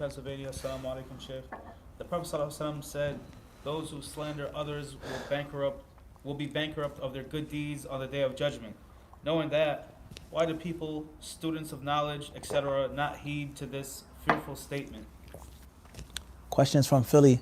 Pennsylvania. Assalamu alaikum, Sheikh. The Prophet ﷺ said, "Those who slander others will be bankrupt of their good deeds on the day of judgment." Knowing that, why do people, students of knowledge, etc., not heed to this fearful statement? Questions from Philly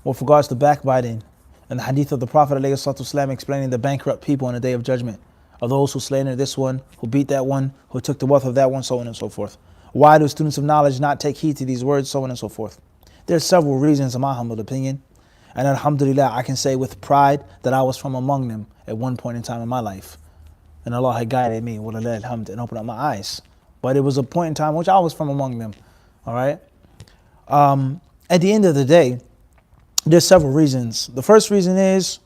with regards to backbiting and the hadith of the Prophet ﷺ explaining the bankrupt people on the day of judgment, of those who slandered this one, who beat that one, who took the wealth of that one, so on and so forth. Why do students of knowledge not take heed to these words, so on and so forth? There's several reasons in my humble opinion, and alhamdulillah, I can say with pride that I was from among them at one point in time in my life, and Allah had guided me, walillah alhamd, and opened up my eyes. But it was a point in time which I was from among them. All right. At the end of the day, there's several reasons. The first reason is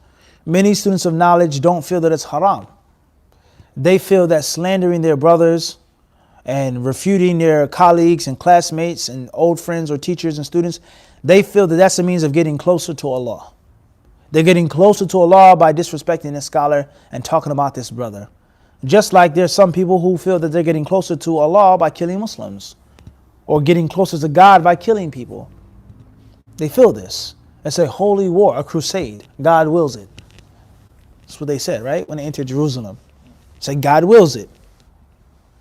many students of knowledge don't feel that it's haram. They feel that slandering their brothers and refuting their colleagues and classmates and old friends or teachers and students, they feel that that's a means of getting closer to Allah. They're getting closer to Allah by disrespecting this scholar and talking about this brother. Just like there's some people who feel that they're getting closer to Allah by killing Muslims or getting closer to God by killing people. They feel this. It's a holy war, a crusade. God wills it. That's what they said, right? When they entered Jerusalem. Say God wills it.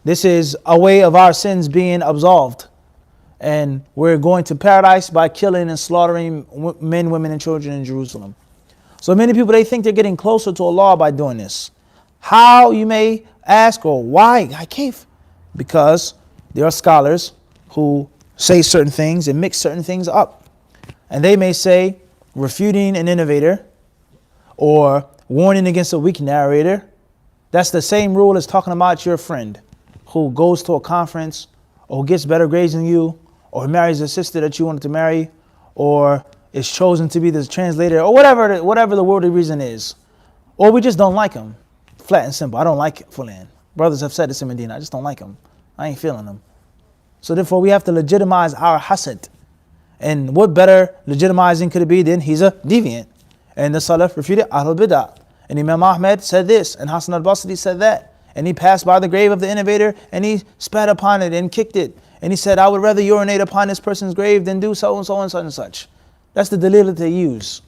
This is a way of our sins being absolved. And we're going to paradise by killing and slaughtering men, women, and children in Jerusalem. So many people, they think they're getting closer to Allah by doing this. How, you may ask, or why? I can't. Because there are scholars who say certain things and mix certain things up. And they may say refuting an innovator or warning against a weak narrator. That's the same rule as talking about your friend who goes to a conference or who gets better grades than you or marries a sister that you wanted to marry or is chosen to be the translator or whatever the worldly reason is. Or we just don't like him. Flat and simple. I don't like Fulan. Brothers have said this in Medina. I just don't like him. I ain't feeling him. So therefore we have to legitimize our hasad. And what better legitimizing could it be than he's a deviant? And the Salaf refuted Ahlul Bid'ah. And Imam Ahmed said this, and Hassan al-Basri said that. And he passed by the grave of the innovator and he spat upon it and kicked it. And he said, I would rather urinate upon this person's grave than do so and so and such and such. That's the dalil that they use.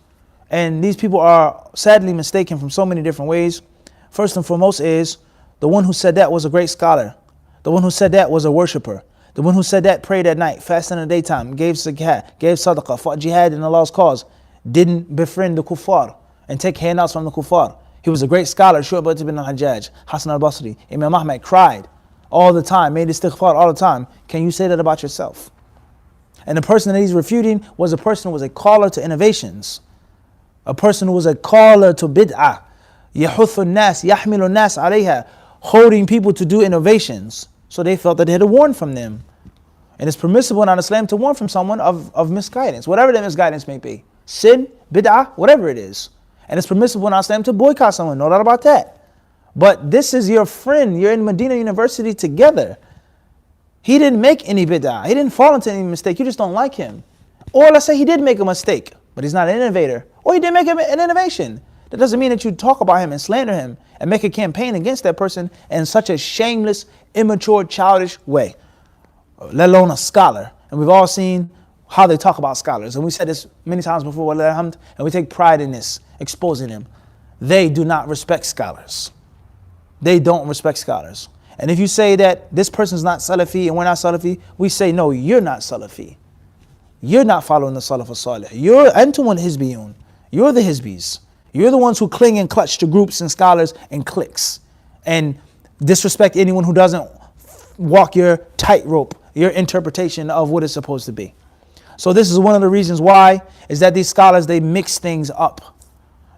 And these people are sadly mistaken from so many different ways. First and foremost is the one who said that was a great scholar. The one who said that was a worshiper. The one who said that prayed at night, fasted in the daytime, gave zakat, gave sadaqah, fought jihad in Allah's cause, didn't befriend the kuffar and take handouts from the kuffar. He was a great scholar, Shu'bah ibn al-Hajjaj, Hassan al-Basri, Imam Ahmed cried all the time, made istighfar all the time. Can you say that about yourself? And the person that he's refuting was a person who was a caller to innovations, a person who was a caller to bid'ah, يَحُثُ النَّاسِ يَحْمِلُ النَّاسِ عَلَيْهَا, holding people to do innovations. So they felt that they had to warn from them. And it's permissible in Islam to warn from someone of misguidance, whatever that misguidance may be. Sin, bid'ah, whatever it is. And it's permissible in Islam to boycott someone, no doubt about that. But this is your friend, you're in Medina University together. He didn't make any bid'ah, he didn't fall into any mistake, you just don't like him. Or let's say he did make a mistake, but he's not an innovator. Or he did make an innovation. That doesn't mean that you talk about him and slander him and make a campaign against that person in such a shameless, immature, childish way. Let alone a scholar. And we've all seen how they talk about scholars. And we said this many times before, and we take pride in this, exposing them. They do not respect scholars. They don't respect scholars. And if you say that this person's not Salafi and we're not Salafi, we say, no, you're not Salafi. You're not following the Salaf as-Salih. You're Antum al-Hizbiyun. You're the Hizbis. You're the ones who cling and clutch to groups and scholars and cliques and disrespect anyone who doesn't walk your tightrope, your interpretation of what it's supposed to be. So this is one of the reasons why is that these scholars, they mix things up.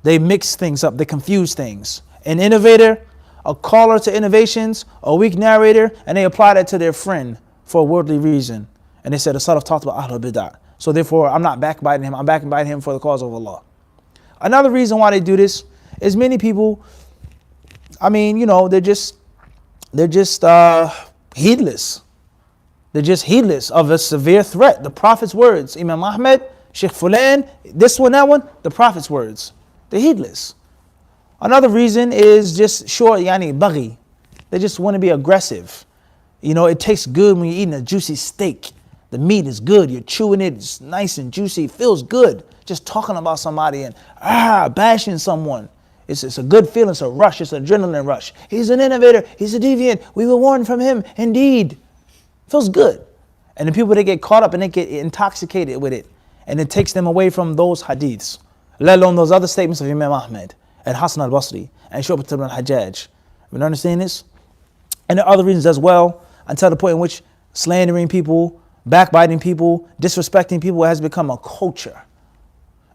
They mix things up. They confuse things. An innovator, a caller to innovations, a weak narrator, and they apply that to their friend for a worldly reason. And they said the Salaf talked about Ahlul Bid'ah. So therefore, I'm not backbiting him. I'm backbiting him for the cause of Allah. Another reason why they do this is many people, they're just heedless. They're just heedless of a severe threat. The Prophet's words, Imam Ahmed, Sheikh Fulan, this one, that one, the Prophet's words. They're heedless. Another reason is just baghi. They just want to be aggressive. It tastes good when you're eating a juicy steak. The meat is good. You're chewing it. It's nice and juicy. It feels good. Just talking about somebody and bashing someone. It's a good feeling. It's a rush. It's an adrenaline rush. He's an innovator. He's a deviant. We were warned from him. Indeed. Feels good. And the people, they get caught up and they get intoxicated with it. And it takes them away from those hadiths. Let alone those other statements of Imam Ahmed and Hassan al-Basri and Shu'bat ibn al-Hajjaj. You understand this? And there are other reasons as well, until the point in which slandering people, backbiting people, disrespecting people has become a culture.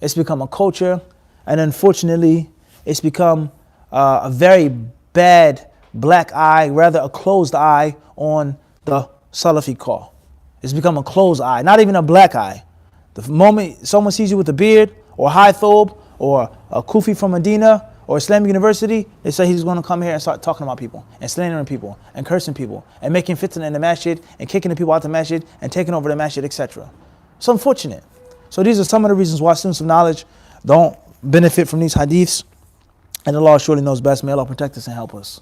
It's become a culture, and unfortunately, it's become a very bad black eye, rather a closed eye on the Salafi call. It's become a closed eye, not even a black eye. The moment someone sees you with a beard, or high thobe, or a kufi from Medina, or Islamic University, they say he's going to come here and start talking about people, and slandering people, and cursing people, and making fitna in the masjid, and kicking the people out the masjid, and taking over the masjid, etc. It's unfortunate. So these are some of the reasons why students of knowledge don't benefit from these hadiths, and Allah surely knows best. May Allah protect us and help us.